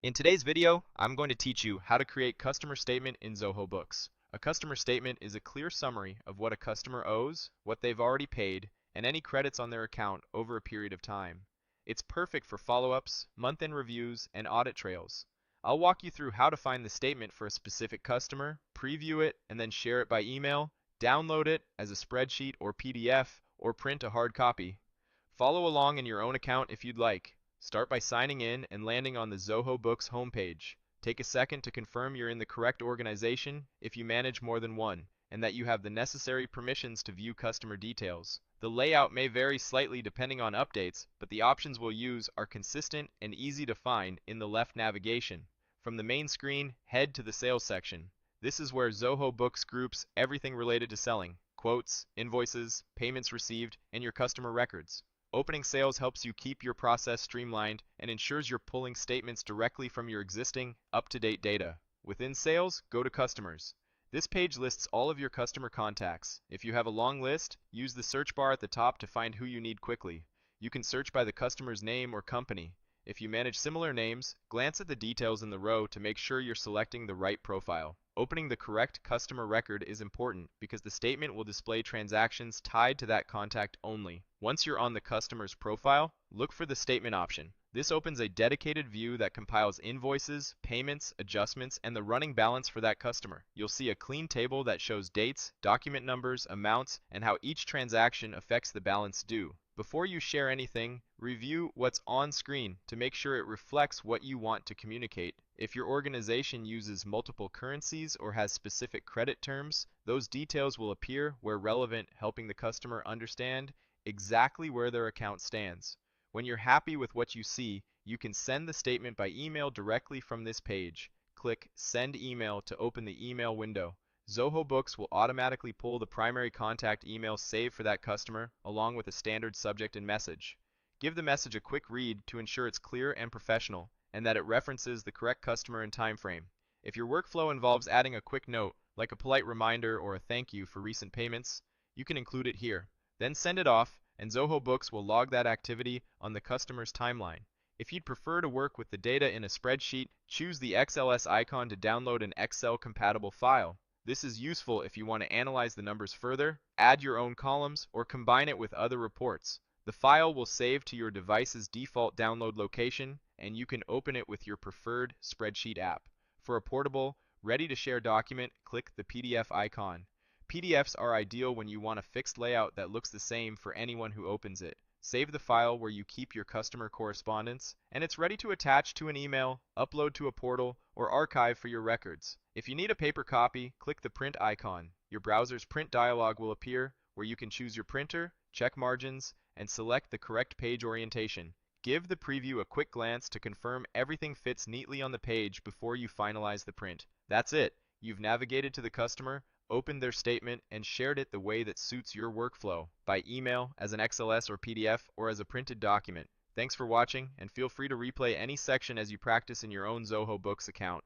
In today's video, I'm going to teach you how to create customer statement in Zoho Books. A customer statement is a clear summary of what a customer owes, what they've already paid, and any credits on their account over a period of time. It's perfect for follow-ups, month-end reviews, and audit trails. I'll walk you through how to find the statement for a specific customer, preview it, and then share it by email, download it as a spreadsheet or PDF, or print a hard copy. Follow along in your own account if you'd like. Start by signing in and landing on the Zoho Books homepage. Take a second to confirm you're in the correct organization if you manage more than one, and that you have the necessary permissions to view customer details. The layout may vary slightly depending on updates, but the options we'll use are consistent and easy to find in the left navigation. From the main screen, head to the sales section. This is where Zoho Books groups everything related to selling: quotes, invoices, payments received, and your customer records. Opening sales helps you keep your process streamlined and ensures you're pulling statements directly from your existing, up-to-date data. Within sales, go to customers. This page lists all of your customer contacts. If you have a long list, use the search bar at the top to find who you need quickly. You can search by the customer's name or company. If you manage similar names, glance at the details in the row to make sure you're selecting the right profile. Opening the correct customer record is important because the statement will display transactions tied to that contact only. Once you're on the customer's profile, look for the statement option. This opens a dedicated view that compiles invoices, payments, adjustments, and the running balance for that customer. You'll see a clean table that shows dates, document numbers, amounts, and how each transaction affects the balance due. Before you share anything, review what's on screen to make sure it reflects what you want to communicate. If your organization uses multiple currencies or has specific credit terms, those details will appear where relevant, helping the customer understand exactly where their account stands. When you're happy with what you see, you can send the statement by email directly from this page. Click Send Email to open the email window. Zoho Books will automatically pull the primary contact email saved for that customer, along with a standard subject and message. Give the message a quick read to ensure it's clear and professional, and that it references the correct customer and time frame. If your workflow involves adding a quick note, like a polite reminder or a thank you for recent payments, you can include it here. Then send it off, and Zoho Books will log that activity on the customer's timeline. If you'd prefer to work with the data in a spreadsheet, choose the XLS icon to download an Excel-compatible file. This is useful if you want to analyze the numbers further, add your own columns, or combine it with other reports. The file will save to your device's default download location, and you can open it with your preferred spreadsheet app. For a portable, ready-to-share document, click the PDF icon. PDFs are ideal when you want a fixed layout that looks the same for anyone who opens it. Save the file where you keep your customer correspondence, and it's ready to attach to an email, upload to a portal, or archive for your records. If you need a paper copy, click the print icon. Your browser's print dialog will appear, where you can choose your printer, check margins, and select the correct page orientation. Give the preview a quick glance to confirm everything fits neatly on the page before you finalize the print. That's it. You've navigated to the customer, opened their statement, and shared it the way that suits your workflow, by email, as an XLS or PDF, or as a printed document. Thanks for watching, and feel free to replay any section as you practice in your own Zoho Books account.